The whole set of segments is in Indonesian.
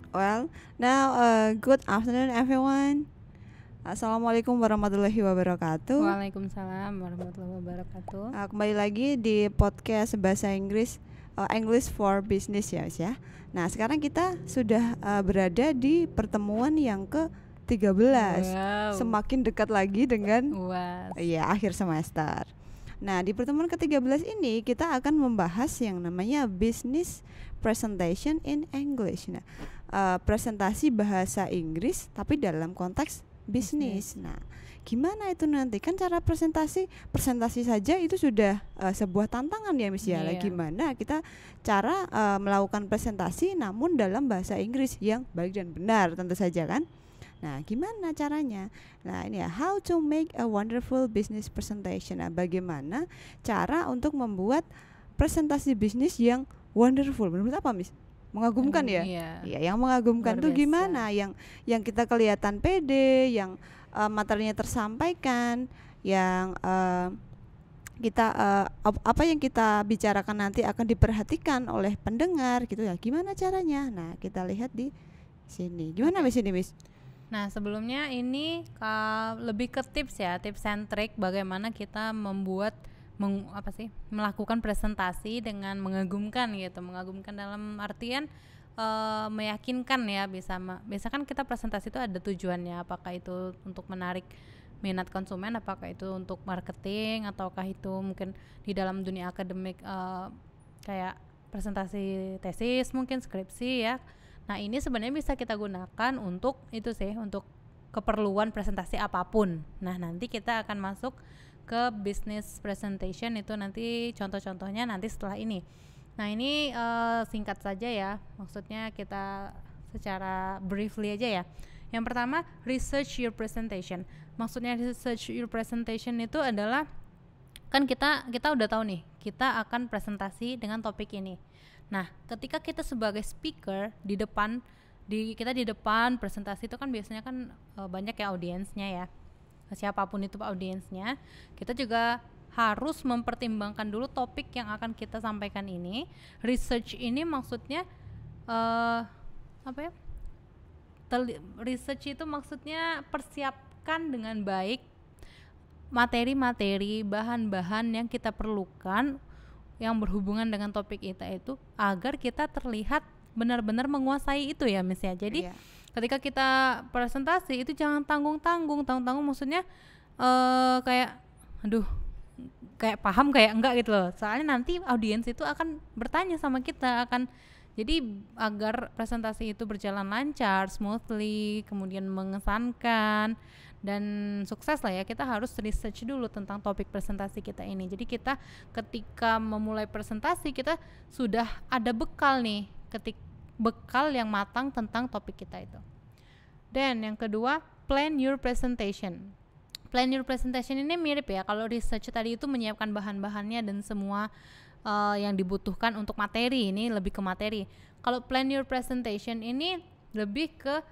Well, now good afternoon everyone. Assalamualaikum warahmatullahi wabarakatuh. Waalaikumsalam warahmatullahi wabarakatuh. Kembali lagi di podcast bahasa Inggris, English for Business ya, Mas ya. Nah, sekarang kita sudah berada di pertemuan yang ke-13. Wow. Semakin dekat lagi dengan UAS. akhir semester. Nah, di pertemuan ke-13 ini kita akan membahas yang namanya business presentation in English. Nah, presentasi bahasa Inggris tapi dalam konteks bisnis. Nah, gimana itu nanti? Kan cara presentasi saja itu sudah sebuah tantangan ya, Miss ya. Iya. Gimana kita cara melakukan presentasi namun dalam bahasa Inggris yang baik dan benar tentu saja kan? Nah, gimana caranya? Nah, ini ya, how to make a wonderful business presentation. Nah, bagaimana cara untuk membuat presentasi bisnis yang wonderful? Menurut apa, Miss? Mengagumkan ya? Iya, yang mengagumkan Luar tuh biasa. gimana? Yang kita kelihatan pede, yang materinya tersampaikan, yang apa yang kita bicarakan nanti akan diperhatikan oleh pendengar gitu ya. Gimana caranya? Nah, kita lihat di sini. Gimana Miss ini, Miss? Nah, sebelumnya ini lebih ke tips ya, tips and trick bagaimana kita melakukan presentasi dengan mengagumkan gitu. Mengagumkan dalam artian meyakinkan ya, biasa kan kita presentasi itu ada tujuannya, apakah itu untuk menarik minat konsumen, apakah itu untuk marketing, ataukah itu mungkin di dalam dunia akademik kayak presentasi tesis, mungkin skripsi ya. Nah, ini sebenarnya bisa kita gunakan untuk itu sih, untuk keperluan presentasi apapun. Nah, nanti kita akan masuk ke business presentation, itu nanti contoh-contohnya nanti setelah ini. Nah, ini singkat saja ya, maksudnya kita secara briefly aja ya. Yang pertama, research your presentation. Maksudnya research your presentation itu adalah, kan kita udah tahu nih, kita akan presentasi dengan topik ini. Nah, ketika kita sebagai speaker kita di depan presentasi itu kan biasanya kan banyak ya audiensnya ya. Siapapun itu audiensnya, kita juga harus mempertimbangkan dulu topik yang akan kita sampaikan ini. Research ini maksudnya research itu maksudnya persiapkan dengan baik materi-materi, bahan-bahan yang kita perlukan yang berhubungan dengan topik kita itu, agar kita terlihat benar-benar menguasai itu ya, Miss ya. Jadi ketika kita presentasi itu jangan tanggung-tanggung maksudnya kayak paham kayak enggak gitu loh. Soalnya nanti audiens itu akan bertanya sama kita, jadi agar presentasi itu berjalan lancar, smoothly, kemudian mengesankan dan sukses lah ya, kita harus research dulu tentang topik presentasi kita ini. Jadi kita ketika memulai presentasi, kita sudah ada bekal nih, bekal yang matang tentang topik kita itu. Dan yang kedua, plan your presentation. Plan your presentation ini mirip ya, kalau research tadi itu menyiapkan bahan-bahannya dan semua yang dibutuhkan untuk materi, ini lebih ke materi. Kalau plan your presentation ini lebih ke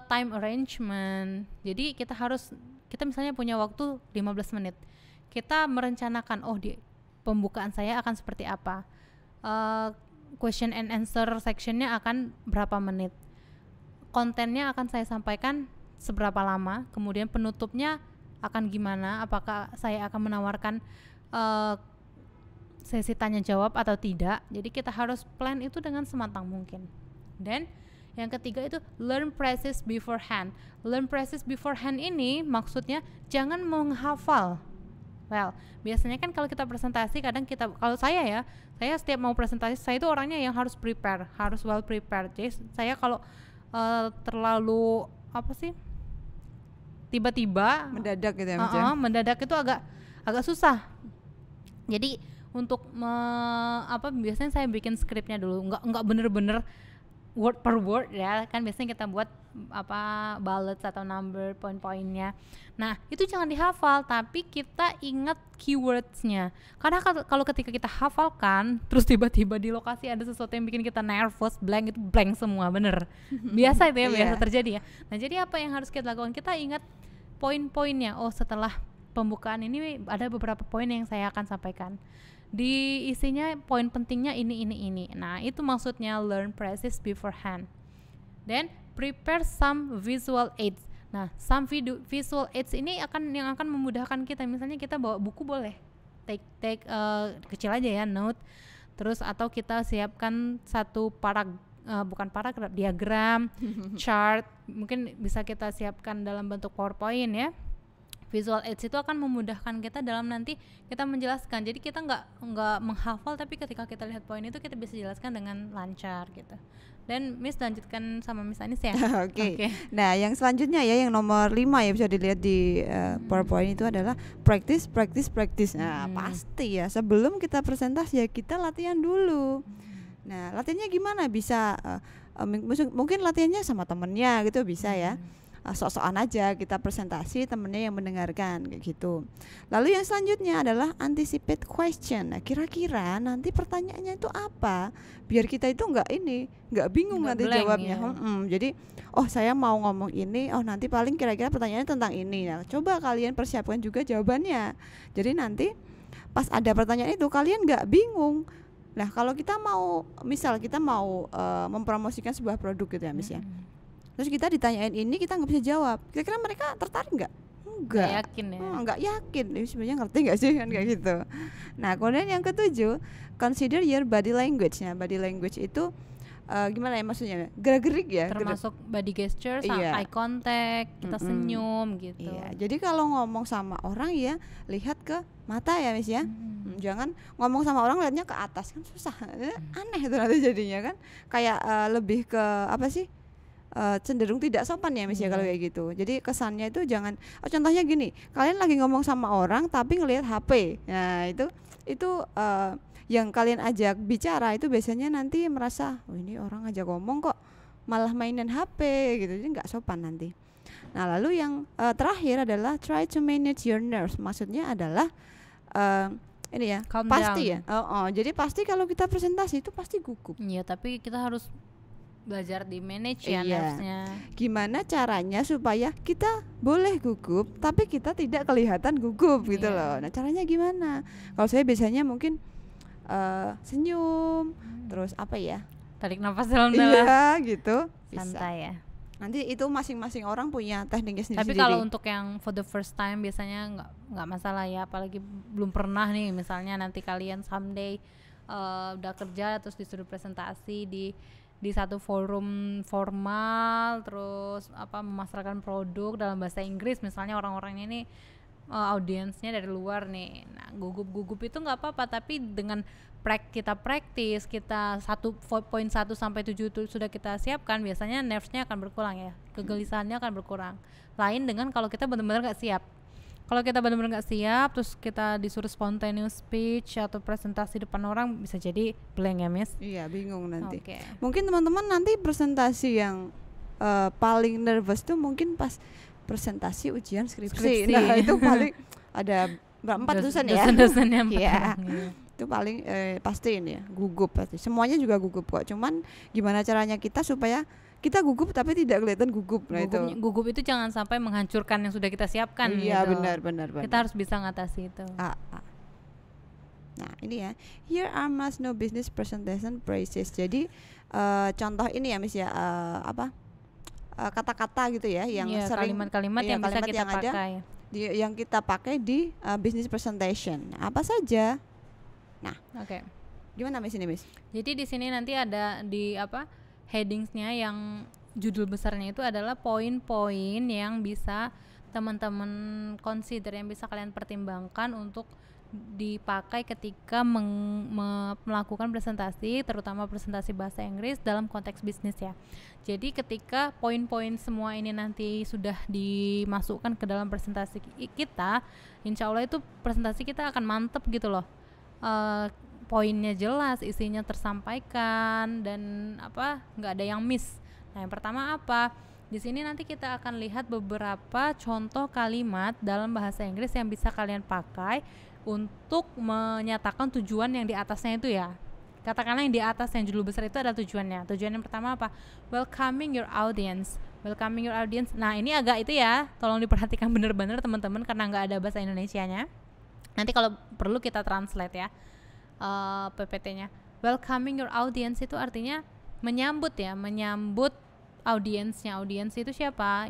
time arrangement. Jadi kita misalnya punya waktu 15 menit. Kita merencanakan, di pembukaan saya akan seperti apa, question and answer sectionnya akan berapa menit, kontennya akan saya sampaikan seberapa lama, kemudian penutupnya akan gimana, apakah saya akan menawarkan sesi tanya jawab atau tidak. Jadi kita harus plan itu dengan sematang mungkin. Dan yang ketiga itu learn practice beforehand. Learn practice beforehand ini maksudnya jangan menghafal. Well, biasanya kan kalau kita presentasi, kalau saya setiap mau presentasi, saya itu orangnya yang harus prepare, harus well prepared. Jadi saya kalau terlalu tiba-tiba mendadak gitu ya, mendadak itu agak susah. Jadi untuk biasanya saya bikin skripnya dulu, nggak bener-bener word per word ya, kan biasanya kita buat bullets atau number poin-poinnya. Nah, itu jangan dihafal, tapi kita ingat keywordsnya. Karena kalau ketika kita hafalkan, terus tiba-tiba di lokasi ada sesuatu yang bikin kita nervous, blank, itu blank semua, bener. Biasa itu ya, biasa terjadi ya. Nah, jadi apa yang harus kita lakukan? Kita ingat poin-poinnya. Setelah pembukaan ini ada beberapa poin yang saya akan sampaikan. Di isinya poin pentingnya ini. Nah, itu maksudnya learn practice beforehand. Then prepare some visual aids. Nah, some visual aids ini yang akan memudahkan kita. Misalnya kita bawa buku boleh, take kecil aja ya, note. Terus atau kita siapkan satu bukan paragraf, diagram, chart, mungkin bisa kita siapkan dalam bentuk PowerPoint ya. Visual aids itu akan memudahkan kita dalam nanti kita menjelaskan. Jadi kita nggak menghafal, tapi ketika kita lihat poin itu kita bisa jelaskan dengan lancar gitu. Dan Miss lanjutkan sama Miss Anis ya. Oke. Nah, yang selanjutnya ya, yang nomor 5 ya, bisa dilihat di PowerPoint itu adalah practice. Nah, pasti ya sebelum kita presentasi ya kita latihan dulu. Nah, latihannya gimana? Bisa mungkin latihannya sama temennya gitu bisa ya. Sok-sokan aja kita presentasi, temennya yang mendengarkan kayak gitu. Lalu yang selanjutnya adalah anticipate question. Nah, kira-kira nanti pertanyaannya itu apa? Biar kita itu nggak bingung nanti jawabnya. Ya. Jadi, saya mau ngomong ini, nanti paling kira-kira pertanyaannya tentang ini. Nah, coba kalian persiapkan juga jawabannya. Jadi nanti pas ada pertanyaan itu kalian nggak bingung. Nah, kalau kita mau mempromosikan sebuah produk gitu ya, Miss ya. Terus kita ditanyain ini, kita nggak bisa jawab. Kira-kira mereka tertarik nggak? Nggak yakin ya. Nggak yakin. Sebenarnya ngerti nggak sih kan kayak gitu. Nah, kemudian yang ke-7, consider your body language. Nah, body language itu gimana ya maksudnya? Gerak-gerik ya. Termasuk body gesture, eye contact, kita senyum gitu. Iya. Jadi kalau ngomong sama orang ya lihat ke mata ya, Miss ya. Jangan ngomong sama orang lihatnya ke atas, kan susah. Aneh itu nanti jadinya kan. Kayak lebih ke apa sih? Cenderung tidak sopan ya, Miss ya kalau kayak gitu. Jadi kesannya itu jangan. Contohnya gini, kalian lagi ngomong sama orang tapi ngelihat HP. Nah, itu yang kalian ajak bicara itu biasanya nanti merasa, ini orang ajak ngomong kok malah mainin HP gitu. Jadi nggak sopan nanti. Nah, lalu yang terakhir adalah try to manage your nerves. Maksudnya adalah ini ya, calm pasti down. Ya. Jadi pasti kalau kita presentasi itu pasti gugup. Iya, tapi kita harus belajar di manage ya nervesnya. Gimana caranya supaya kita boleh gugup tapi kita tidak kelihatan gugup gitu loh. Nah, caranya gimana? Kalau saya biasanya mungkin senyum, terus apa ya? Tarik nafas dalam-dalam. Iya, gitu. Santai ya. Nanti itu masing-masing orang punya tekniknya sendiri. Tapi kalau untuk yang for the first time biasanya nggak masalah ya, apalagi belum pernah nih, misalnya nanti kalian someday udah kerja terus disuruh presentasi di satu forum formal, terus memasarkan produk dalam bahasa Inggris, misalnya orang-orangnya ini audiensnya dari luar nih. Nah, gugup itu nggak apa-apa, tapi dengan kita praktis, kita 1.1 sampai 7 itu sudah kita siapkan, biasanya nervesnya akan berkurang ya, kegelisahannya akan berkurang. Lain dengan kalau kita benar-benar nggak siap. Kalau kita benar-benar nggak siap, terus kita disuruh spontaneous speech atau presentasi depan orang, bisa jadi blank ya, Miss? Iya, bingung nanti. Okay. Mungkin teman-teman nanti presentasi yang paling nervous tuh mungkin pas presentasi ujian skripsi. Nah, itu paling ada 4 dosen ya. Dosen-dosennya 4 ya. Itu paling pasti ini ya, gugup pasti. Semuanya juga gugup kok. Cuman gimana caranya kita supaya kita gugup tapi tidak kelihatan gugup. Nah, gugup itu jangan sampai menghancurkan yang sudah kita siapkan. Iya, gitu. benar. Kita harus bisa ngatasi itu. Nah, ini ya, here are must know business presentation phrases. Jadi contoh ini ya, Miss ya, kata-kata gitu ya yang sering, kalimat-kalimat yang bisa kita pakai. Yang kita pakai di business presentation. Nah, apa saja? Nah, gimana Miss ini, Miss? Jadi di sini nanti ada di headingsnya, yang judul besarnya itu adalah poin-poin yang bisa teman-teman consider, yang bisa kalian pertimbangkan untuk dipakai ketika melakukan presentasi, terutama presentasi bahasa Inggris dalam konteks bisnis ya. Jadi ketika poin-poin semua ini nanti sudah dimasukkan ke dalam presentasi kita, insya Allah itu presentasi kita akan mantep gitu loh. Poinnya jelas, isinya tersampaikan, dan nggak ada yang miss. Nah, yang pertama apa? Di sini nanti kita akan lihat beberapa contoh kalimat dalam bahasa Inggris yang bisa kalian pakai untuk menyatakan tujuan yang di atasnya itu ya. Katakanlah yang di atas yang judul besar itu ada tujuannya. Tujuan yang pertama apa? Welcoming your audience. Welcoming your audience. Nah, ini agak itu ya, tolong diperhatikan benar-benar teman-teman karena nggak ada bahasa Indonesianya. Nanti kalau perlu kita translate ya. PPT-nya. Welcoming your audience itu artinya menyambut audiensnya. Audiens itu siapa?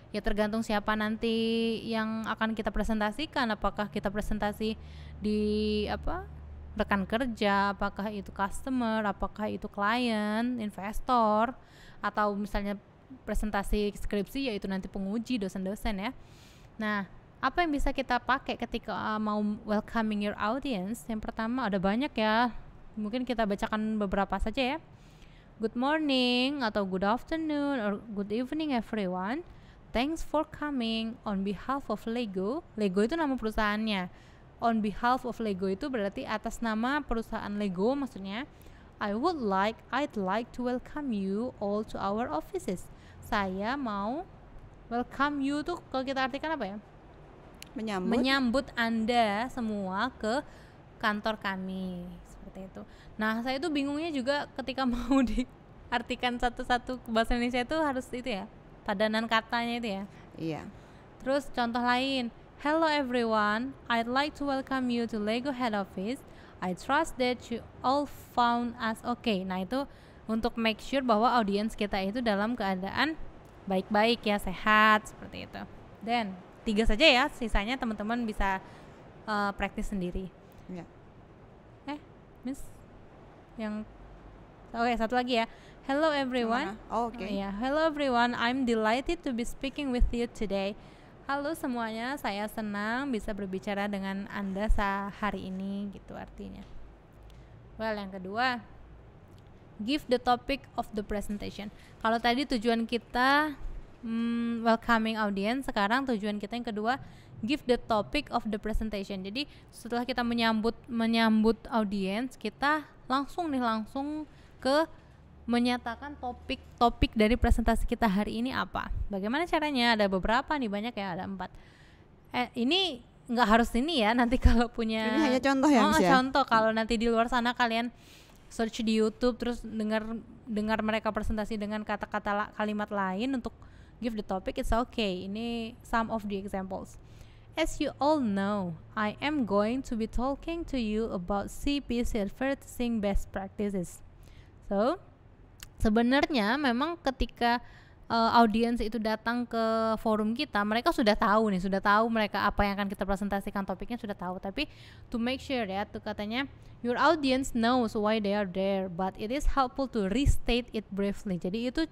Ya tergantung siapa nanti yang akan kita presentasikan. Apakah kita presentasi di rekan kerja, apakah itu customer, apakah itu klien, investor, atau misalnya presentasi skripsi yaitu nanti penguji, dosen-dosen ya. Nah, apa yang bisa kita pakai ketika mau welcoming your audience? Yang pertama ada banyak ya, mungkin kita bacakan beberapa saja ya. Good morning atau good afternoon or good evening everyone. Thanks for coming on behalf of Lego. Lego itu nama perusahaannya. On behalf of Lego itu berarti atas nama perusahaan Lego, maksudnya I'd like to welcome you all to our offices. Saya mau welcome you tuh kalau kita artikan apa ya? Menyambut Anda semua ke kantor kami, seperti itu. Nah, saya tuh bingungnya juga ketika mau diartikan satu-satu ke bahasa Indonesia itu harus itu ya, padanan katanya itu ya. Iya. Terus contoh lain, hello everyone, I'd like to welcome you to Lego head office. I trust that you all found us okay. Nah, itu untuk make sure bahwa audiens kita itu dalam keadaan baik-baik ya, sehat, seperti itu. Dan 3 saja ya, sisanya teman-teman bisa praktis sendiri. Ya. Miss, yang oke, satu lagi ya. Hello everyone. Oke. Hello everyone, I'm delighted to be speaking with you today. Halo semuanya, saya senang bisa berbicara dengan Anda hari ini, gitu artinya. Well, yang kedua, give the topic of the presentation. Kalau tadi tujuan kita welcoming audience, sekarang tujuan kita yang kedua, give the topic of the presentation. Jadi setelah kita menyambut audience, kita langsung ke menyatakan topik dari presentasi kita hari ini apa. Bagaimana caranya? Ada beberapa nih, banyak ya, ada 4. Ini nggak harus ini ya, nanti kalau punya. Ini hanya contoh ya, Miss ya? Contoh, kalau nanti di luar sana kalian search di YouTube terus dengar mereka presentasi dengan kata-kata kalimat lain untuk give the topic, it's okay. Ini some of the examples. As you all know, I am going to be talking to you about CPC advertising best practices. So, sebenarnya memang ketika audiens itu datang ke forum kita, mereka sudah tahu mereka apa yang akan kita presentasikan, topiknya sudah tahu. Tapi to make sure ya, tuh katanya your audience knows why they are there, but it is helpful to restate it briefly. Jadi itu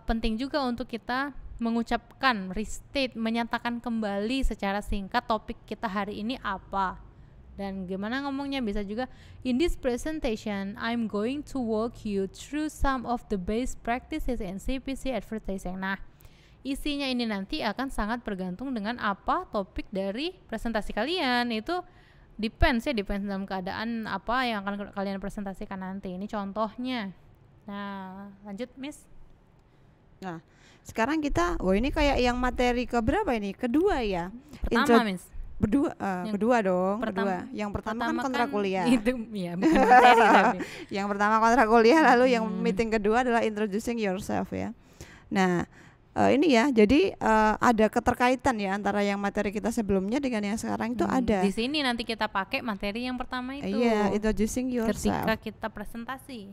penting juga untuk kita mengucapkan, restate, menyatakan kembali secara singkat topik kita hari ini apa. Dan gimana ngomongnya, bisa juga in this presentation I'm going to walk you through some of the best practices in CPC advertising. Nah, isinya ini nanti akan sangat bergantung dengan apa topik dari presentasi kalian. Itu depends dalam keadaan apa yang akan kalian presentasikan nanti. Ini contohnya. Nah, lanjut Miss. Nah, sekarang kita, ini kayak yang materi keberapa ini? Kedua ya? Pertama Miss. Kedua dong. Yang pertama kan kontrak kuliah. Itu ya, bukan materi tapi. Yang pertama kontrak kuliah, lalu yang meeting kedua adalah introducing yourself ya. Nah, ini ya, jadi ada keterkaitan ya antara yang materi kita sebelumnya dengan yang sekarang itu ada. Di sini nanti kita pakai materi yang pertama itu. Iya, introducing yourself. Ketika kita presentasi.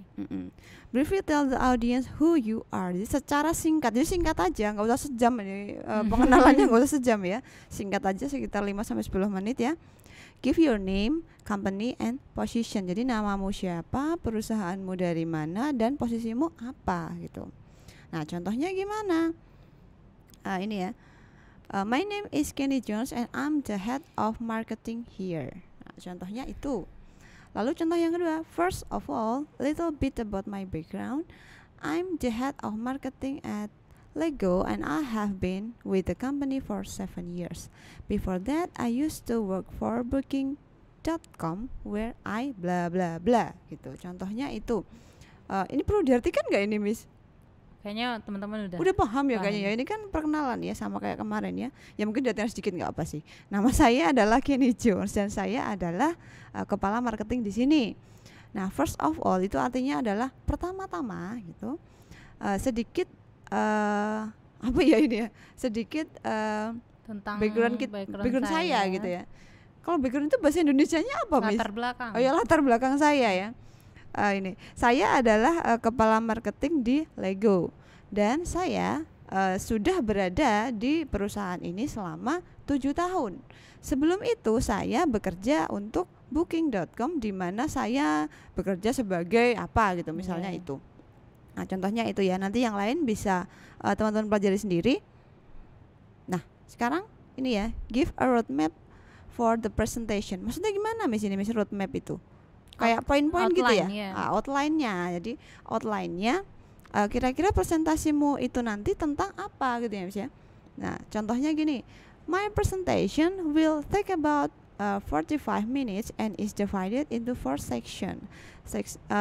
Briefly tell the audience who you are. Jadi secara singkat, jadi singkat aja, nggak usah sejam ini pengenalannya, nggak usah sejam ya. Singkat aja sekitar 5-10 menit ya. Give your name, company, and position. Jadi namamu siapa, perusahaanmu dari mana, dan posisimu apa gitu. Nah, contohnya gimana? Ini ya. My name is Kenny Jones and I'm the head of marketing here. Nah, contohnya itu. Lalu contoh yang kedua, first of all, little bit about my background. I'm the head of marketing at Lego and I have been with the company for 7 years. Before that, I used to work for Booking.com where I bla bla bla gitu. Contohnya itu. Ini perlu diartikan nggak ini, Miss? Kayaknya teman-teman udah paham ya kayaknya ya. Ini kan perkenalan ya, sama kayak kemarin ya. Ya mungkin diartikan sedikit nggak apa sih. Nama saya adalah Kenny Jones dan saya adalah kepala marketing di sini. Nah, first of all itu artinya adalah pertama-tama gitu. Sedikit apa ya ini ya? Sedikit tentang background saya gitu ya. Kalau background itu bahasa Indonesianya apa, Miss? Latar belakang. Oh ya, latar belakang saya ya. Ini saya adalah kepala marketing di Lego dan saya sudah berada di perusahaan ini selama 7 tahun. Sebelum itu saya bekerja untuk booking.com di mana saya bekerja sebagai apa gitu misalnya itu. Nah, contohnya itu ya. Nanti yang lain bisa teman-teman pelajari sendiri. Nah, sekarang ini ya, give a roadmap for the presentation. Maksudnya gimana Miss roadmap itu? Kayak poin-poin gitu ya. Outline-nya. Jadi outline-nya kira-kira presentasimu itu nanti tentang apa gitu ya Miss ya. Nah, contohnya gini. My presentation will take about 45 minutes and is divided into 4 section.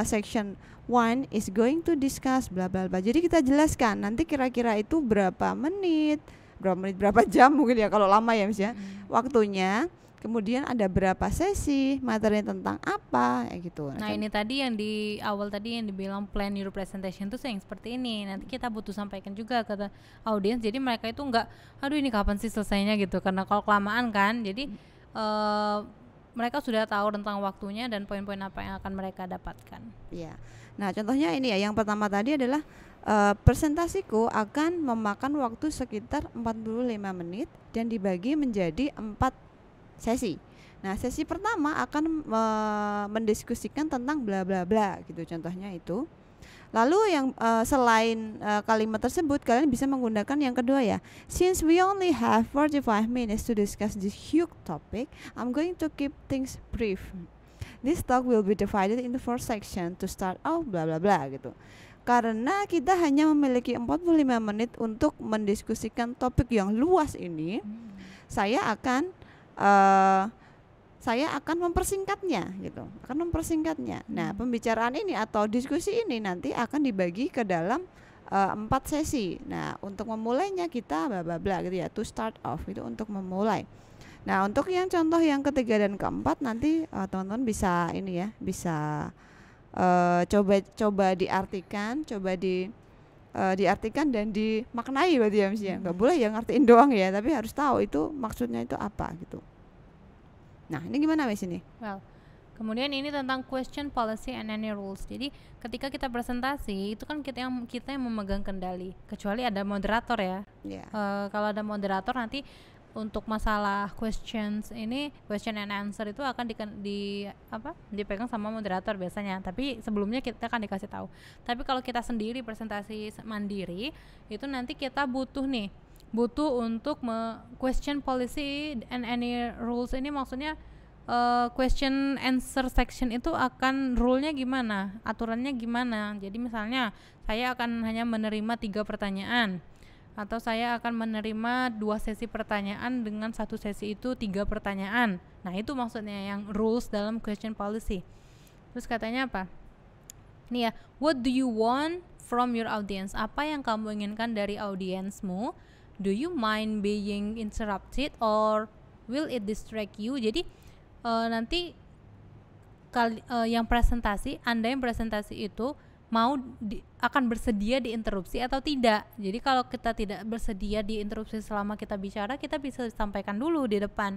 Section 1 is going to discuss bla bla bla. Jadi kita jelaskan nanti kira-kira itu berapa menit, berapa jam mungkin ya kalau lama ya Miss ya. Waktunya. Kemudian ada berapa sesi, materi tentang apa, kayak gitu. Nah, ini tadi yang di awal tadi yang dibilang plan your presentation itu yang seperti ini. Nanti kita butuh sampaikan juga ke audiens. Jadi mereka itu enggak, aduh ini kapan sih selesainya gitu. Karena kalau kelamaan kan, jadi mereka sudah tahu tentang waktunya dan poin-poin apa yang akan mereka dapatkan. Iya. Nah, contohnya ini ya. Yang pertama tadi adalah presentasiku akan memakan waktu sekitar 45 menit dan dibagi menjadi 4 sesi. Nah, sesi pertama akan mendiskusikan tentang bla bla bla gitu contohnya itu. Lalu yang selain kalimat tersebut kalian bisa menggunakan yang kedua ya. Since we only have 45 minutes to discuss this huge topic, I'm going to keep things brief. This talk will be divided into 4 sections to start off bla bla bla gitu. Karena kita hanya memiliki 45 menit untuk mendiskusikan topik yang luas ini, saya akan mempersingkatnya gitu. Nah, pembicaraan ini atau diskusi ini nanti akan dibagi ke dalam 4 sesi. Nah, untuk memulainya kita bla bla bla gitu ya, to start off itu untuk memulai. Nah, untuk yang contoh yang ketiga dan keempat nanti teman-teman bisa ini ya, bisa coba diartikan, diartikan dan dimaknai berarti ya Miss ya. Enggak boleh yang ngertiin doang ya, tapi harus tahu itu maksudnya itu apa gitu. Nah, ini gimana Miss ini? Well, kemudian ini tentang question, policy, and any rules. Jadi ketika kita presentasi itu kan kita yang memegang kendali. Kecuali ada moderator ya. Kalau ada moderator nanti untuk masalah questions ini, question and answer itu akan dipegang sama moderator biasanya. Tapi sebelumnya kita akan dikasih tahu. Tapi kalau kita sendiri presentasi mandiri, itu nanti kita butuh untuk question policy and any rules. Ini maksudnya question answer section itu akan rule-nya gimana, aturannya gimana. Jadi misalnya saya akan hanya menerima 3 pertanyaan, atau saya akan menerima 2 sesi pertanyaan dengan 1 sesi itu 3 pertanyaan. Nah, itu maksudnya yang rules dalam question policy. Terus katanya apa? Nih ya, what do you want from your audience? Apa yang kamu inginkan dari audiensmu? Do you mind being interrupted or will it distract you? Jadi nanti yang presentasi, Anda yang presentasi itu akan bersedia diinterupsi atau tidak. Jadi kalau kita tidak bersedia diinterupsi selama kita bicara, kita bisa sampaikan dulu di depan.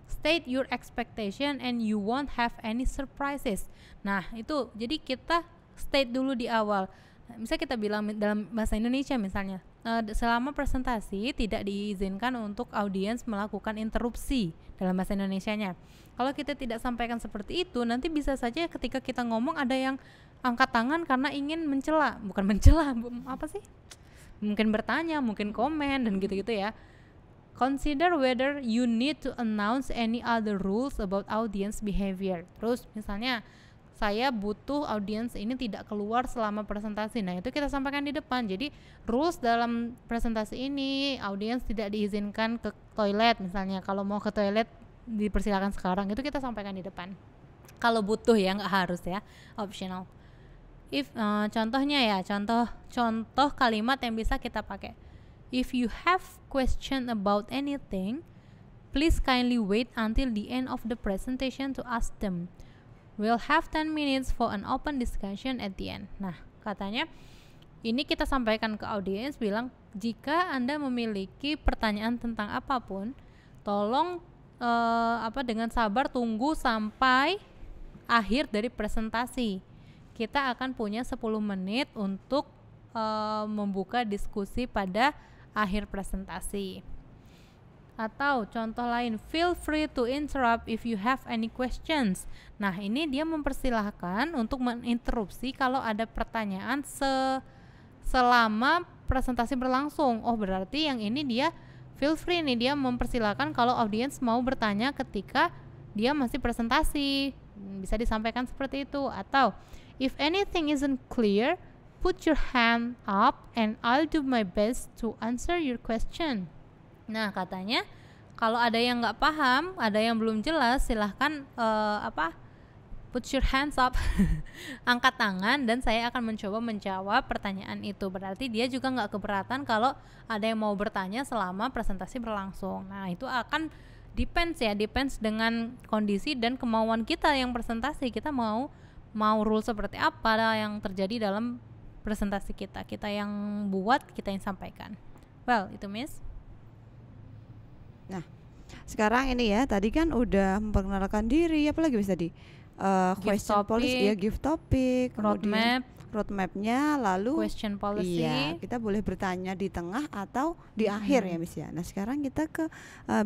State your expectation and you won't have any surprises. Nah, itu jadi kita state dulu di awal. Misalnya kita bilang dalam bahasa Indonesia misalnya, selama presentasi tidak diizinkan untuk audiens melakukan interupsi dalam bahasa Indonesianya. Kalau kita tidak sampaikan seperti itu, nanti bisa saja ketika kita ngomong ada yang angkat tangan karena ingin mungkin bertanya, mungkin komen dan gitu-gitu ya. Consider whether you need to announce any other rules about audience behavior. Terus misalnya saya butuh audiens ini tidak keluar selama presentasi. Nah, itu kita sampaikan di depan. Jadi rules dalam presentasi ini, audiens tidak diizinkan ke toilet misalnya. Kalau mau ke toilet dipersilakan sekarang, itu kita sampaikan di depan. Kalau butuh ya, nggak harus ya, optional. Contohnya ya, contoh kalimat yang bisa kita pakai. If you have question about anything, please kindly wait until the end of the presentation to ask them. We'll have 10 minutes for an open discussion at the end. Nah, katanya ini kita sampaikan ke audiens bilang, jika Anda memiliki pertanyaan tentang apapun, tolong dengan sabar tunggu sampai akhir dari presentasi. kita akan punya 10 menit untuk membuka diskusi pada akhir presentasi. Atau contoh lain, feel free to interrupt if you have any questions. Nah, ini dia mempersilahkan untuk menginterupsi kalau ada pertanyaan selama presentasi berlangsung. Oh, berarti yang ini dia feel free nih, dia mempersilahkan kalau audiens mau bertanya ketika dia masih presentasi. Bisa disampaikan seperti itu. Atau if anything isn't clear, put your hand up and I'll do my best to answer your question. Nah, katanya kalau ada yang nggak paham, ada yang belum jelas, silahkan put your hands up, angkat tangan, dan saya akan mencoba menjawab pertanyaan itu. Berarti dia juga nggak keberatan kalau ada yang mau bertanya selama presentasi berlangsung. Nah, itu akan depends dengan kondisi dan kemauan kita yang presentasi. Kita mau rule seperti apa yang terjadi dalam presentasi kita yang buat, kita yang sampaikan. Well, itu Miss. Nah, sekarang ini ya, tadi kan udah memperkenalkan diri, apalagi bisa tadi question policy, ya, give topic, roadmapnya, lalu question policy. Iya, kita boleh bertanya di tengah atau di akhir ya, Miss ya. Nah, sekarang kita ke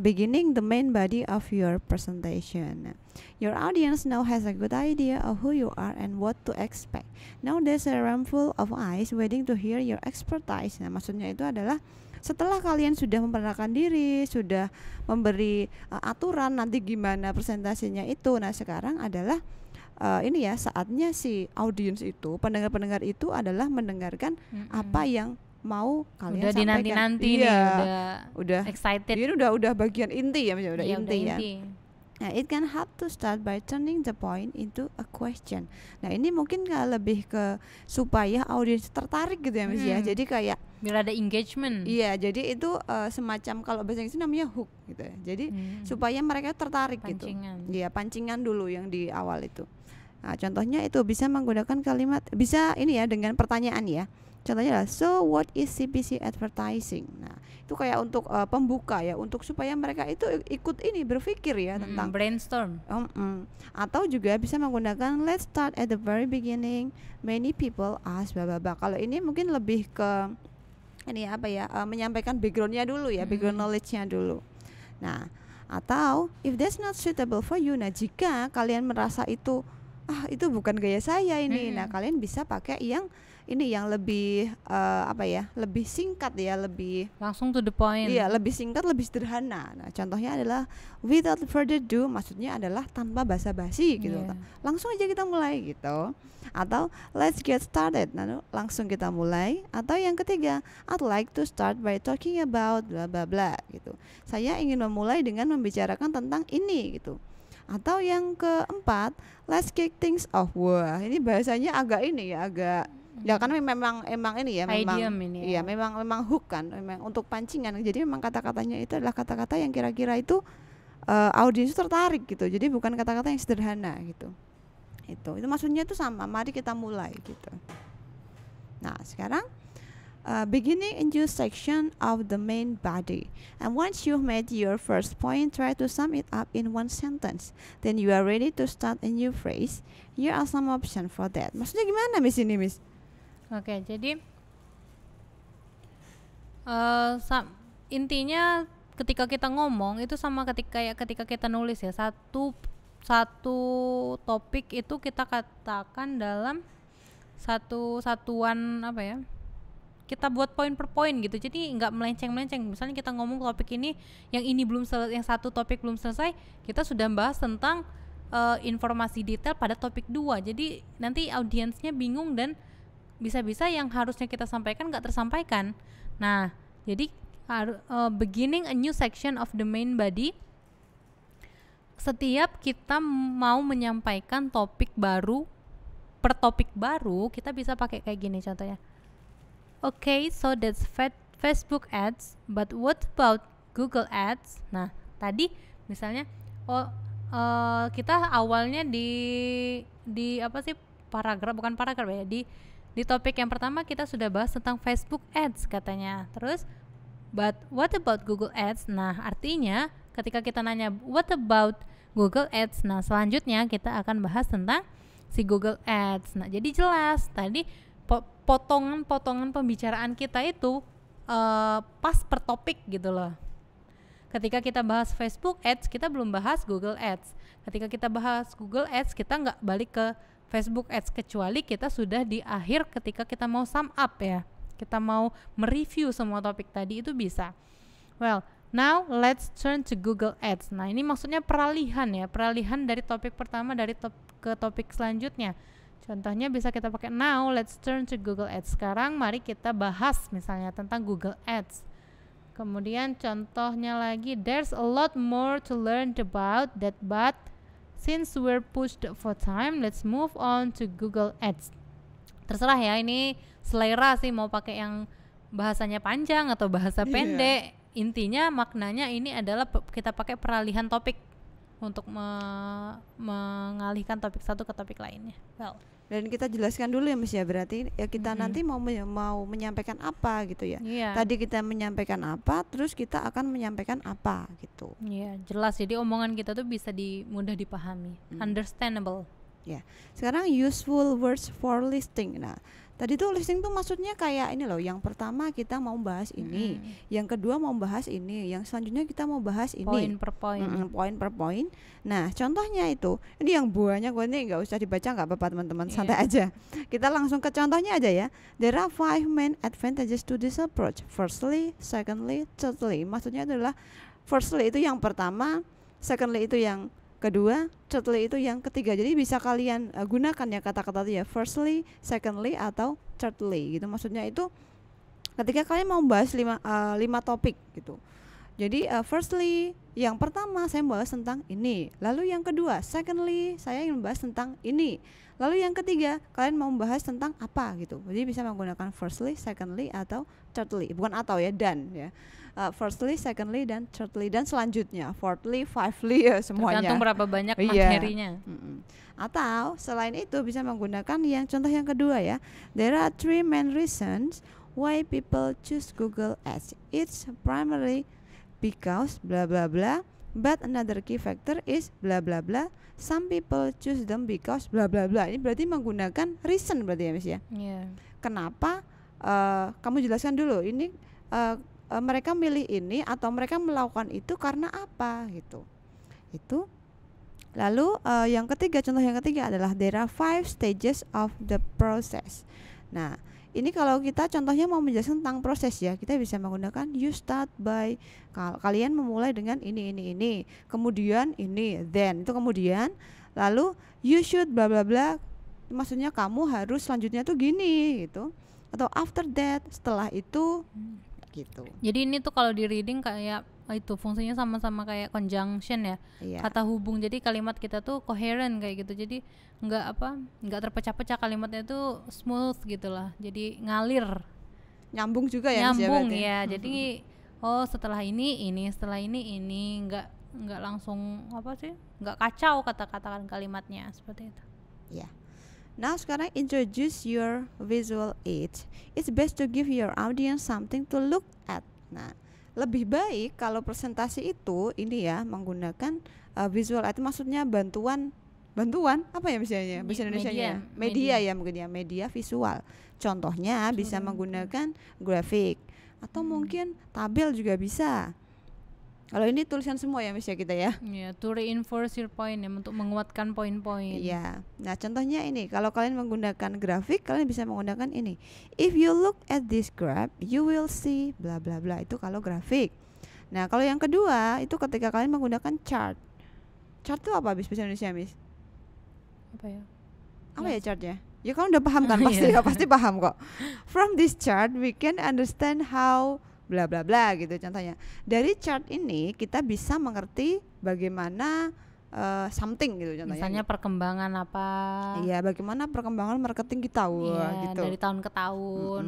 beginning the main body of your presentation. Your audience now has a good idea of who you are and what to expect. Now there's a room full of eyes waiting to hear your expertise. Nah, maksudnya itu adalah setelah kalian sudah memperkenalkan diri, sudah memberi aturan nanti gimana presentasinya itu. Nah, sekarang adalah ini ya, saatnya si audiens itu, pendengar-pendengar itu adalah mendengarkan apa yang mau kalian sampaikan. Dinanti-nanti iya, nih, udah excited. Ini udah bagian inti ya, udah inti ya. Nah, it can help to start by turning the point into a question. Nah, ini mungkin lebih ke supaya audiens tertarik gitu ya, Miss ya. Jadi kayak biar ada engagement. Iya, jadi itu semacam kalau bahasa Inggris namanya hook gitu ya. Jadi supaya mereka tertarik pancingan. gitu. Iya, pancingan dulu yang di awal itu. Nah, contohnya itu bisa menggunakan kalimat, bisa ini ya dengan pertanyaan ya. Contohnya adalah, so what is CPC advertising? Nah, itu kayak untuk pembuka ya, untuk supaya mereka itu ikut ini berpikir ya tentang brainstorm. Atau juga bisa menggunakan let's start at the very beginning. Many people ask blah blah blah. Kalau ini mungkin lebih ke ini apa ya, menyampaikan backgroundnya dulu ya, background knowledge-nya dulu. Nah, atau if that's not suitable for you, nah jika kalian merasa itu itu bukan gaya saya ini, nah kalian bisa pakai yang ini yang lebih lebih singkat ya, lebih langsung to the point. Iya, lebih singkat, lebih sederhana. Nah, contohnya adalah without further ado, maksudnya adalah tanpa basa-basi gitu. Langsung aja kita mulai gitu. Atau let's get started. Nah, langsung kita mulai. Atau yang ketiga, I'd like to start by talking about bla bla bla gitu. Saya ingin memulai dengan membicarakan tentang ini gitu. Atau yang keempat, let's kick things off. Wah, ini bahasanya agak ini ya, agak ya karena memang ini ya, memang ini ya, memang hook kan, memang untuk pancingan. Jadi memang kata-katanya itu adalah kata-kata yang kira-kira itu audiens tertarik gitu. Jadi bukan kata-kata yang sederhana gitu. Itu maksudnya itu sama. Mari kita mulai gitu. Nah, sekarang beginning a new section of the main body. And once you've made your first point, try to sum it up in one sentence. Then you are ready to start a new phrase. Here are some options for that. Maksudnya gimana Miss ini, Miss? Oke, jadi intinya ketika kita ngomong itu sama ketika kita nulis ya, satu topik itu kita katakan dalam satuan apa ya, kita buat poin per poin gitu, jadi nggak melenceng. Misalnya kita ngomong topik ini, yang ini belum yang satu topik belum selesai, kita sudah bahas tentang informasi detail pada topik 2, jadi nanti audiensnya bingung dan bisa-bisa yang harusnya kita sampaikan nggak tersampaikan. Nah, jadi beginning a new section of the main body, setiap kita mau menyampaikan topik baru, per topik baru kita bisa pakai kayak gini contohnya. Okay, so that's Facebook ads, but what about Google ads? Nah, tadi misalnya kita awalnya di apa sih, bukan paragraf ya, di topik yang pertama kita sudah bahas tentang Facebook ads katanya. Terus but what about Google ads? Nah, artinya ketika kita nanya what about Google ads, nah selanjutnya kita akan bahas tentang si Google Ads. Nah, jadi jelas tadi potongan-potongan pembicaraan kita itu pas per topik gitu loh. Ketika kita bahas Facebook Ads, kita belum bahas Google Ads. Ketika kita bahas Google Ads, kita nggak balik ke Facebook Ads, kecuali kita sudah di akhir ketika kita mau sum up ya. Kita mau mereview semua topik tadi, itu bisa. Well, now let's turn to Google Ads. Nah, ini maksudnya peralihan ya, peralihan dari topik pertama ke topik selanjutnya. Contohnya bisa kita pakai now let's turn to Google Ads. Sekarang mari kita bahas misalnya tentang Google Ads. Kemudian contohnya lagi, there's a lot more to learn about that, but since we're pushed for time, let's move on to Google Ads. Terserah ya, ini selera sih mau pakai yang bahasanya panjang atau bahasa pendek. Intinya maknanya ini adalah kita pakai peralihan topik untuk mengalihkan topik satu ke topik lainnya. Well, dan kita jelaskan dulu ya Miss ya, berarti ya kita nanti mau menyampaikan apa gitu ya. Tadi kita menyampaikan apa, terus kita akan menyampaikan apa gitu. Iya, jelas. Jadi omongan kita tuh bisa mudah dipahami, understandable. Ya. Sekarang useful words for listing. Nah, tadi tuh listing tuh maksudnya kayak ini loh, yang pertama kita mau bahas ini, yang kedua mau bahas ini, yang selanjutnya kita mau bahas ini. Poin per poin. Poin per poin. Nah, contohnya itu, ini yang banyak banget, nggak usah dibaca, nggak apa-apa teman-teman, santai aja. Kita langsung ke contohnya aja ya. There are 5 main advantages to this approach. Firstly, secondly, thirdly. Maksudnya adalah firstly itu yang pertama, secondly itu yang kedua, thirdly itu yang ketiga. Jadi bisa kalian gunakan ya kata-kata itu ya, firstly, secondly atau thirdly gitu. Maksudnya itu ketika kalian mau bahas 5 topik gitu. Jadi firstly, yang pertama saya membahas tentang ini. Lalu yang kedua, secondly, saya ingin membahas tentang ini. Lalu yang ketiga, kalian mau membahas tentang apa gitu. Jadi bisa menggunakan firstly, secondly atau thirdly. Bukan atau ya, dan ya. Firstly, secondly, dan thirdly, dan selanjutnya fourthly, fifthly ya semuanya. Tergantung berapa banyak materinya. Atau selain itu bisa menggunakan yang contoh yang kedua ya. There are 3 main reasons why people choose Google Ads. It's primarily because bla bla bla, but another key factor is bla bla bla. Some people choose them because bla bla bla. Ini berarti menggunakan reason berarti ya Miss ya. Kenapa? Kamu jelaskan dulu. Ini mereka milih ini atau mereka melakukan itu karena apa gitu. Itu. Lalu yang ketiga, contoh yang ketiga adalah there are 5 stages of the process. Nah, ini kalau kita contohnya mau menjelaskan tentang proses ya, kita bisa menggunakan you start by, kalian memulai dengan ini, kemudian ini, then itu kemudian, lalu you should bla bla bla, maksudnya kamu harus selanjutnya tuh gini gitu, atau after that, setelah itu gitu. Jadi ini tuh kalau di reading kayak itu fungsinya sama-sama kayak conjunction ya, kata hubung. Jadi kalimat kita tuh coherent kayak gitu. Jadi nggak terpecah-pecah, kalimatnya tuh smooth gitulah. Jadi ngalir, nyambung juga ya. Nyambung ya. Jadi setelah ini, setelah ini, nggak langsung nggak kacau kata-kata kalimatnya seperti itu. Ya. Now sekarang introduce your visual aids. It's best to give your audience something to look at. Nah, lebih baik kalau presentasi itu ini ya menggunakan visual aid, maksudnya bantuan apa ya misalnya bahasa Indonesianya? Media ya mungkin ya, media visual. Contohnya bisa menggunakan grafik atau mungkin tabel juga bisa. Kalau ini tulisan semua ya Miss ya kita ya. To reinforce your point ya, untuk menguatkan poin-poin. Iya. Nah, contohnya ini, kalau kalian menggunakan grafik, kalian bisa menggunakan ini. If you look at this graph, you will see bla bla bla. Itu kalau grafik. Nah, kalau yang kedua, itu ketika kalian menggunakan chart. Chart itu apa Miss bahasa Indonesia, Miss? Apa ya? Apa ya chartnya? Ya kamu udah paham kan pasti, pasti paham kok. From this chart we can understand how bla bla bla gitu contohnya. Dari chart ini kita bisa mengerti bagaimana something gitu contohnya. Misalnya perkembangan apa? Iya, bagaimana perkembangan marketing kita gitu. Dari tahun ke tahun.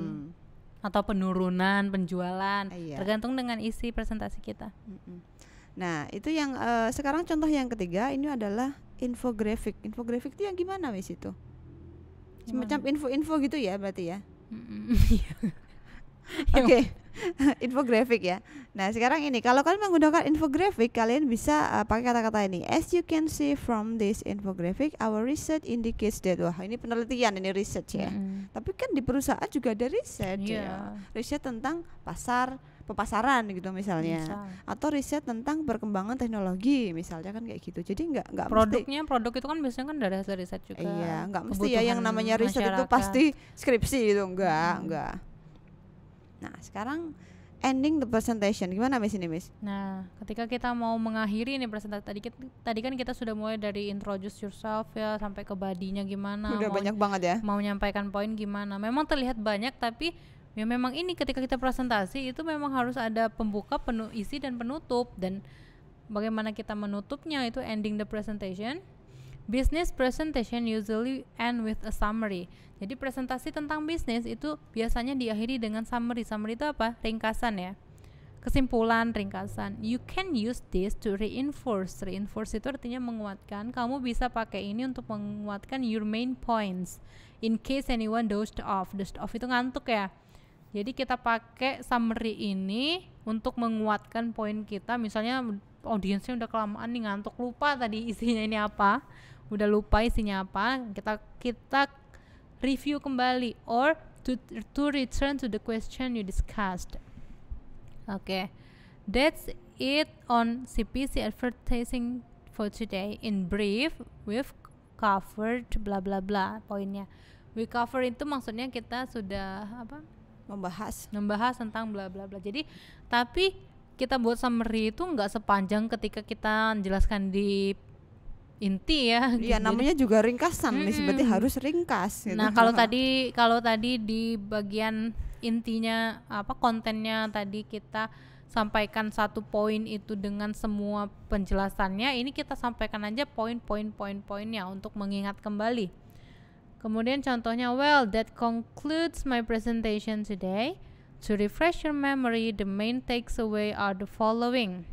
Atau penurunan penjualan, tergantung dengan isi presentasi kita. Nah, itu yang sekarang contoh yang ketiga ini adalah infografik. Infografik itu yang gimana Miss itu? Semacam info-info gitu ya berarti ya. Oke. infografik ya. Nah sekarang ini kalau kalian menggunakan infografik, kalian bisa pakai kata-kata ini. As you can see from this infographic, our research indicates that. Wah ini penelitian, ini research ya. Tapi kan di perusahaan juga ada riset ya. Riset tentang pemasaran gitu misalnya. Atau riset tentang perkembangan teknologi misalnya kan kayak gitu. Jadi nggak produk itu kan biasanya kan dari hasil riset juga. Iya, nggak mesti ya yang namanya riset itu pasti skripsi gitu, enggak. Nah sekarang ending the presentation, gimana Miss ini Miss? Nah ketika kita mau mengakhiri nih presentasi, tadi kan kita sudah mulai dari introduce yourself ya sampai ke bodinya gimana. Udah banyak banget ya. Mau menyampaikan poin gimana. Memang terlihat banyak tapi ya memang ini ketika kita presentasi itu memang harus ada pembuka, isi dan penutup, dan bagaimana kita menutupnya itu ending the presentation. Business presentation usually end with a summary. Jadi presentasi tentang bisnis itu biasanya diakhiri dengan summary. Summary itu apa? Ringkasan ya. Kesimpulan, ringkasan. You can use this to reinforce. Reinforce itu artinya menguatkan. Kamu bisa pakai ini untuk menguatkan your main points. In case anyone dozed off. Dozed off itu ngantuk ya. Jadi kita pakai summary ini untuk menguatkan poin kita. Misalnya audiensnya udah kelamaan nih ngantuk, lupa tadi isinya ini apa. Udah lupa isinya apa, kita review kembali or to return to the question you discussed. Okay, that's it on CPC advertising for today. In brief, we've covered bla bla bla poinnya. We cover itu maksudnya kita sudah membahas tentang bla bla bla. Jadi tapi kita buat summary itu nggak sepanjang ketika kita menjelaskan di inti ya. Iya namanya juga ringkasan nih, berarti harus ringkas gitu. Nah kalau tadi di bagian intinya kontennya tadi kita sampaikan satu poin itu dengan semua penjelasannya, ini kita sampaikan aja poin-poinnya untuk mengingat kembali. Kemudian contohnya, well that concludes my presentation today. To refresh your memory, the main takeaway are the following.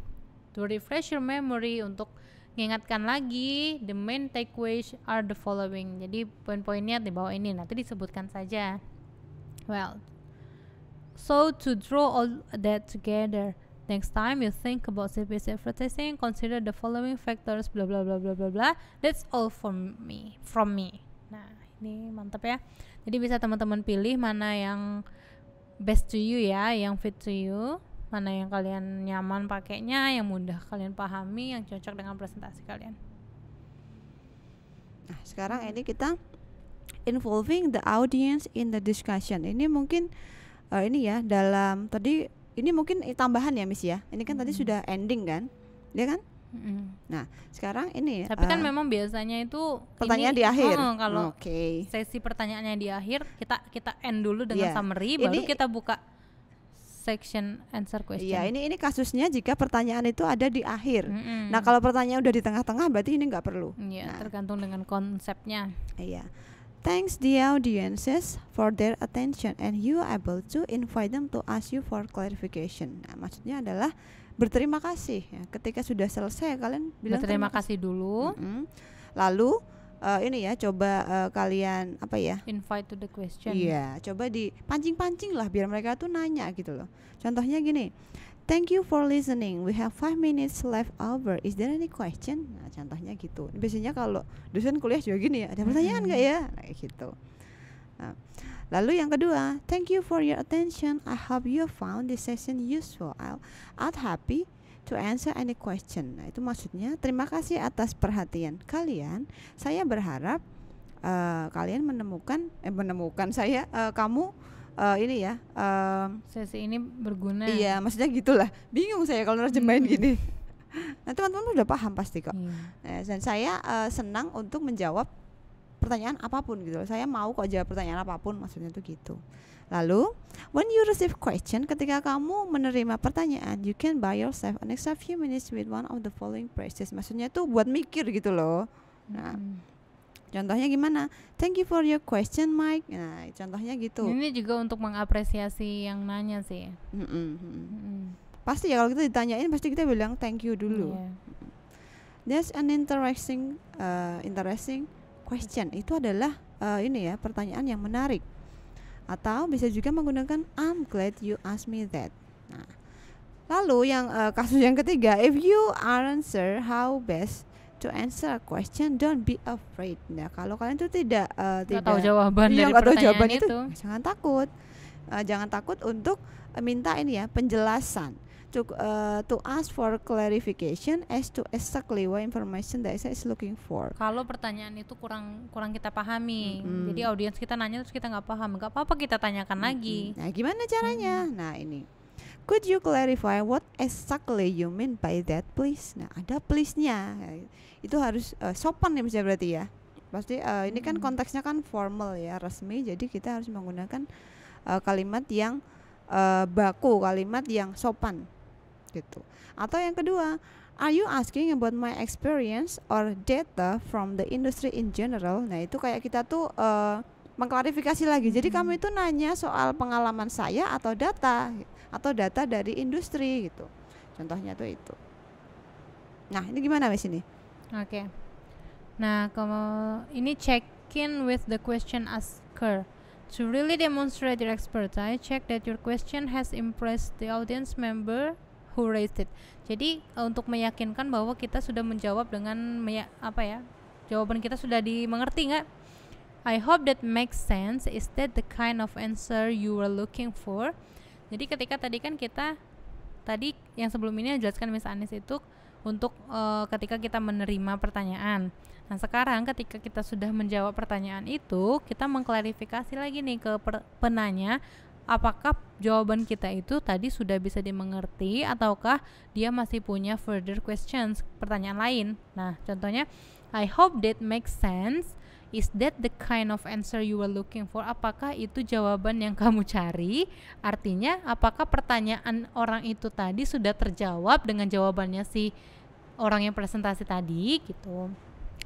To refresh your memory, untuk mengingatkan lagi, the main takeaways are the following. Jadi poin-poinnya di bawah ini, nanti disebutkan saja. Well, so to draw all that together, next time you think about CPC advertising, consider the following factors, bla bla bla bla bla bla. That's all from me. Nah, ini mantap ya. Jadi bisa teman-teman pilih mana yang best to you ya, yang fit to you, mana yang kalian nyaman pakainya, yang mudah kalian pahami, yang cocok dengan presentasi kalian. Nah, sekarang ini kita involving the audience in the discussion. Ini mungkin ini ya dalam tadi ini mungkin tambahan ya Miss ya. Ini kan tadi sudah ending kan, ya kan? Nah, sekarang ini. Tapi kan memang biasanya itu pertanyaan di akhir. Kalau sesi pertanyaannya di akhir, kita end dulu dengan summary, baru kita buka section answer question. Iya, ini kasusnya jika pertanyaan itu ada di akhir. Nah, kalau pertanyaan udah di tengah-tengah berarti ini nggak perlu. Iya, tergantung dengan konsepnya. Iya. Thanks the audiences for their attention and you are able to invite them to ask you for clarification. Nah, maksudnya adalah berterima kasih ya. Ketika sudah selesai kalian bilang berterima kasih dulu. Lalu ini ya coba kalian invite to the question. Iya, coba dipancing-pancing lah biar mereka tuh nanya gitu loh. Contohnya gini, thank you for listening, we have 5 minutes left over, is there any question? Nah contohnya gitu. Biasanya kalau dosen kuliah juga gini ya, ada pertanyaan nggak ya? Nah gitu. Nah, lalu yang kedua, thank you for your attention, I hope you found this session useful, I'll happy to answer any question. Nah itu maksudnya terima kasih atas perhatian kalian. Saya berharap kalian menemukan kamu ini ya sesi ini berguna. Iya maksudnya gitulah. Bingung saya kalau nerjemahin gini. Nah teman-teman udah paham pasti kok. Dan saya senang untuk menjawab pertanyaan apapun gitu. Saya mau kok jawab pertanyaan apapun, maksudnya tuh gitu. Lalu, when you receive question, ketika kamu menerima pertanyaan, you can buy yourself an extra few minutes with one of the following phrases. Maksudnya tuh buat mikir gitu loh. Nah, contohnya gimana? Thank you for your question, Mike. Nah, contohnya gitu. Ini juga untuk mengapresiasi yang nanya sih. Pasti ya kalau kita ditanyain, pasti kita bilang thank you dulu. There's an interesting question. Itu adalah ini ya pertanyaan yang menarik. Atau bisa juga menggunakan I'm glad you asked me that. Nah, lalu yang kasus yang ketiga, if you aren't sure how best to answer a question, don't be afraid. Nah, kalau kalian tuh tidak tahu jawaban dari nggak tahu pertanyaan jawaban itu, itu. jangan takut. Jangan takut untuk minta ini ya, penjelasan. To ask for clarification as to exactly what information that is looking for. Kalau pertanyaan itu kurang kita pahami, jadi audiens kita nanya terus kita nggak paham, nggak apa-apa kita tanyakan lagi. Nah, gimana caranya? Nah, ini, could you clarify what exactly you mean by that, please? Nah, ada please-nya. Itu harus sopan ya, misalnya berarti ya. Pasti ini kan konteksnya kan formal ya, resmi. Jadi kita harus menggunakan kalimat yang baku, kalimat yang sopan gitu. Atau yang kedua, are you asking about my experience or data from the industry in general? Nah, itu kayak kita tuh mengklarifikasi lagi. Jadi kamu itu nanya soal pengalaman saya atau data dari industri gitu. Contohnya tuh itu. Nah, ini gimana Miss ini? Oke. Nah, ini check in with the question asker. To really demonstrate your expertise, check that your question has impressed the audience member who raised it. Jadi untuk meyakinkan bahwa kita sudah menjawab dengan jawaban kita sudah dimengerti nggak? I hope that makes sense. Is that the kind of answer you were looking for? Jadi ketika tadi yang sebelum ini dijelaskan Miss Anis itu untuk ketika kita menerima pertanyaan. Nah, sekarang ketika kita sudah menjawab pertanyaan itu, kita mengklarifikasi lagi nih ke penanya, apakah jawaban kita itu tadi sudah bisa dimengerti ataukah dia masih punya further questions, pertanyaan lain. Nah, contohnya, I hope that makes sense. Is that the kind of answer you were looking for? Apakah itu jawaban yang kamu cari? Artinya, apakah pertanyaan orang itu tadi sudah terjawab dengan jawabannya si orang yang presentasi tadi gitu.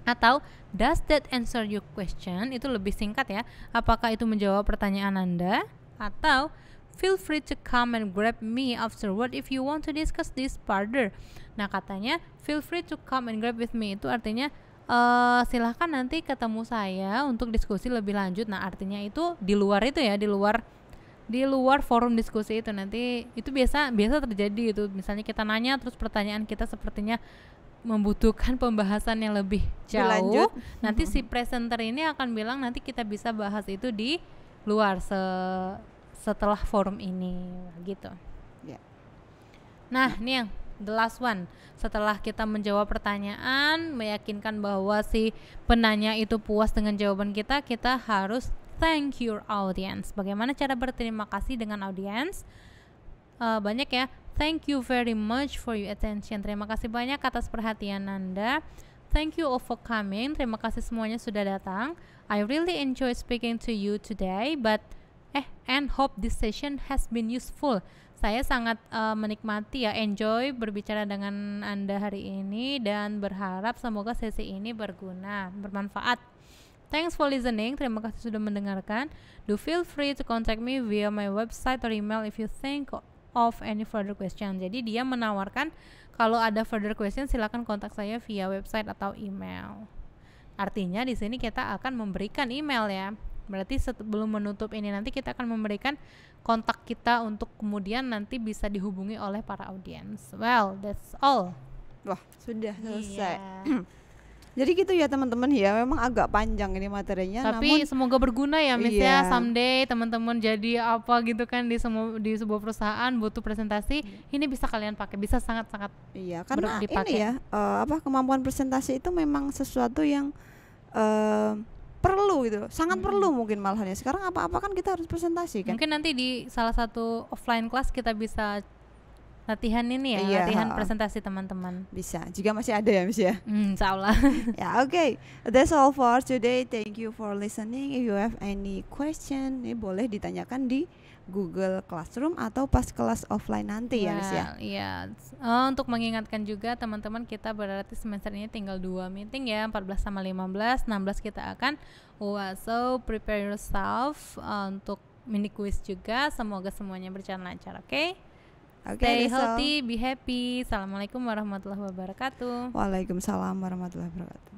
Atau does that answer your question? Itu lebih singkat ya. Apakah itu menjawab pertanyaan Anda? Atau feel free to come and grab me afterward if you want to discuss this further. Nah, katanya feel free to come and grab with me itu artinya silahkan nanti ketemu saya untuk diskusi lebih lanjut. Nah, artinya itu di luar itu ya, di luar forum diskusi itu. Nanti itu biasa terjadi itu. Misalnya kita nanya terus pertanyaan kita sepertinya membutuhkan pembahasan yang lebih jauh. Lanjut. Nanti si presenter ini akan bilang nanti kita bisa bahas itu di luar setelah forum ini gitu. Yeah. Nah, ini yang the last one. Setelah kita menjawab pertanyaan, meyakinkan bahwa si penanya itu puas dengan jawaban kita, kita harus thank your audience. Bagaimana cara berterima kasih dengan audience? Banyak ya. Thank you very much for your attention. Terima kasih banyak atas perhatian Anda. Thank you all for coming. Terima kasih semuanya sudah datang. I really enjoy speaking to you today, and hope this session has been useful. Saya sangat menikmati ya, enjoy berbicara dengan Anda hari ini dan berharap semoga sesi ini berguna, bermanfaat. Thanks for listening. Terima kasih sudah mendengarkan. Do feel free to contact me via my website or email if you think of any further question. Jadi dia menawarkan kalau ada further question silakan kontak saya via website atau email. Artinya di sini kita akan memberikan email ya. Berarti sebelum menutup ini nanti kita akan memberikan kontak kita untuk kemudian nanti bisa dihubungi oleh para audiens. Well, that's all. Wah, sudah selesai. Jadi gitu ya teman-teman ya, memang agak panjang ini materinya. Tapi namun semoga berguna ya Miss ya, someday teman-teman jadi apa gitu kan di sebuah perusahaan butuh presentasi, ini bisa kalian pakai, bisa sangat-sangat karena dipakai. Ini ya, kemampuan presentasi itu memang sesuatu yang perlu gitu, sangat perlu mungkin malahan ya. Sekarang apa-apa kan kita harus presentasi kan. Mungkin nanti di salah satu offline class kita bisa latihan ini ya, latihan presentasi teman-teman. Bisa, jika masih ada ya Miss ya. Insyaallah. Ya, oke. That's all for today. Thank you for listening. If you have any question, ini boleh ditanyakan di Google Classroom atau pas kelas offline nanti ya Miss ya. Iya. Untuk mengingatkan juga teman-teman, kita berarti semester ini tinggal 2 meeting ya, 14 sama 15, 16 kita akan so prepare yourself untuk mini quiz juga. Semoga semuanya berjalan lancar, oke? Stay healthy, be happy. Assalamualaikum warahmatullahi wabarakatuh. Waalaikumsalam warahmatullahi wabarakatuh.